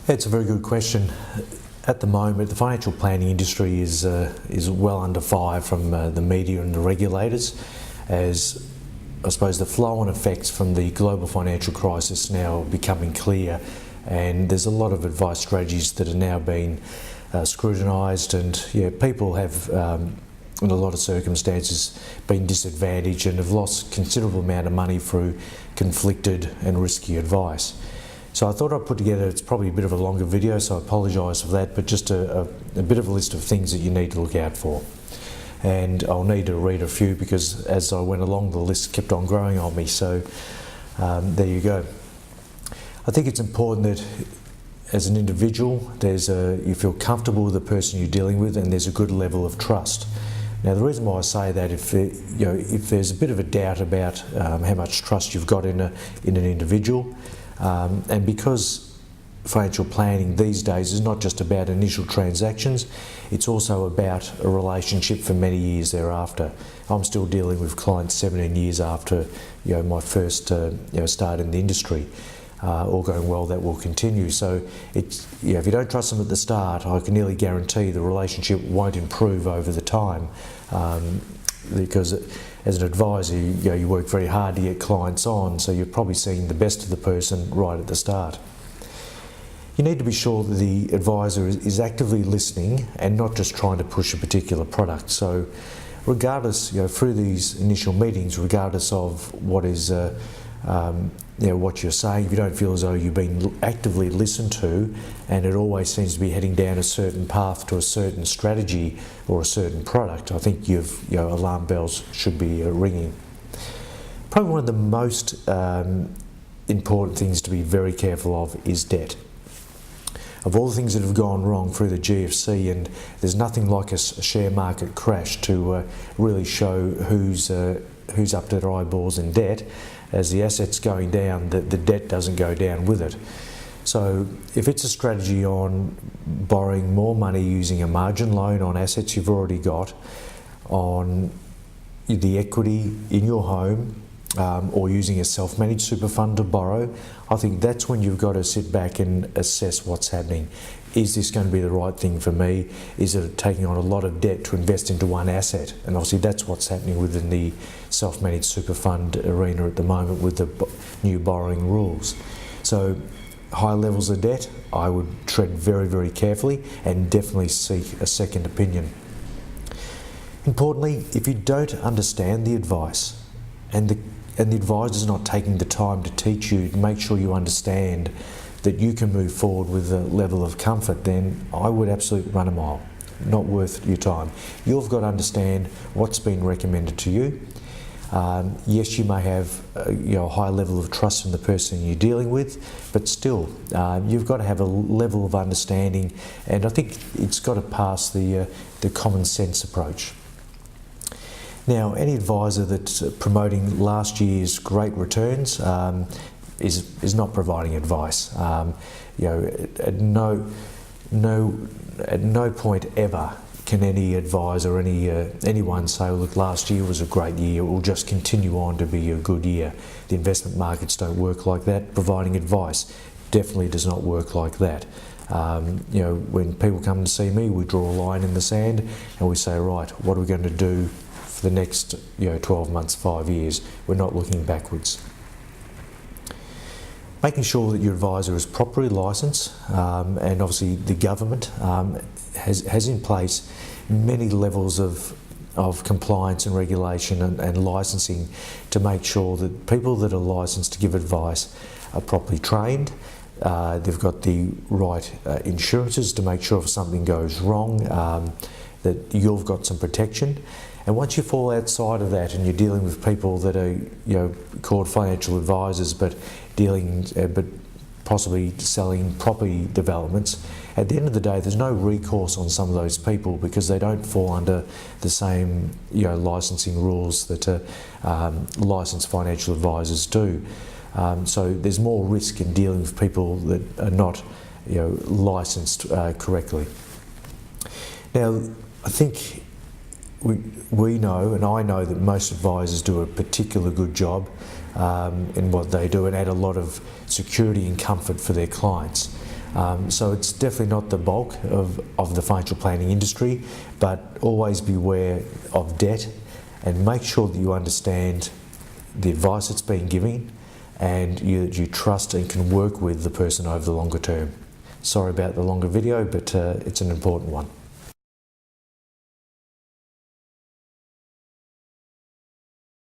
It's a very good question. At the moment, the financial planning industry is well under fire from the media and the regulators, as I suppose the flow-on effects from the global financial crisis now are becoming clear, and there's a lot of advice strategies that are now being scrutinised, and people have in a lot of circumstances been disadvantaged and have lost considerable amount of money through conflicted and risky advice. So I thought I'd put together, it's probably a bit of a longer video, so I apologise for that, but just a bit of a list of things that you need to look out for. And I'll need to read a few because as I went along the list kept on growing on me, so there you go. I think it's important that as an individual you feel comfortable with the person you're dealing with and there's a good level of trust. Now the reason why I say that, if there's a bit of a doubt about how much trust you've got in an individual, and because financial planning these days is not just about initial transactions, it's also about a relationship for many years thereafter. I'm still dealing with clients 17 years after my first start in the industry. All going well, that will continue. So it's, if you don't trust them at the start, I can nearly guarantee the relationship won't improve over the time, because as an advisor, you work very hard to get clients on, so you're probably seeing the best of the person right at the start. You need to be sure that the advisor is actively listening and not just trying to push a particular product. So regardless, through these initial meetings, regardless of what is what you're saying, if you don't feel as though you've been actively listened to and it always seems to be heading down a certain path to a certain strategy or a certain product, I think alarm bells should be ringing. Probably one of the most important things to be very careful of is debt. Of all the things that have gone wrong through the GFC, and there's nothing like a share market crash to really show who's up to their eyeballs in debt. As the assets going down, the debt doesn't go down with it. So if it's a strategy on borrowing more money using a margin loan on assets you've already got, on the equity in your home, or using a self-managed super fund to borrow, I think that's when you've got to sit back and assess what's happening. Is this going to be the right thing for me? Is it taking on a lot of debt to invest into one asset? And obviously that's what's happening within the self-managed super fund arena at the moment with the new borrowing rules. So high levels of debt, I would tread very, very carefully and definitely seek a second opinion. Importantly, if you don't understand the advice and the advisor's not taking the time to teach you, to make sure you understand that you can move forward with a level of comfort, then I would absolutely run a mile. Not worth your time. You've got to understand what's been recommended to you. Yes, you may have a high level of trust from the person you're dealing with, but still, you've got to have a level of understanding, and I think it's got to pass the common sense approach. Now, any advisor that's promoting last year's great returns is not providing advice. At no point ever can any advisor, anyone say, look, last year was a great year, it will just continue on to be a good year. The investment markets don't work like that. Providing advice definitely does not work like that. When people come to see me, we draw a line in the sand and we say, right, what are we going to do for the next 12 months, 5 years? We're not looking backwards. Making sure that your advisor is properly licensed, and obviously the government has in place many levels of compliance and regulation and licensing to make sure that people that are licensed to give advice are properly trained. They've got the right insurances to make sure if something goes wrong that you've got some protection. And once you fall outside of that and you're dealing with people that are called financial advisors but possibly selling property developments, at the end of the day there's no recourse on some of those people because they don't fall under the same licensing rules that licensed financial advisors do. So there's more risk in dealing with people that are not licensed correctly. Now, I think we know, and I know, that most advisors do a particular good job in what they do and add a lot of security and comfort for their clients. So it's definitely not the bulk of the financial planning industry, but always beware of debt and make sure that you understand the advice that's being given and you trust and can work with the person over the longer term. Sorry about the longer video, but it's an important one.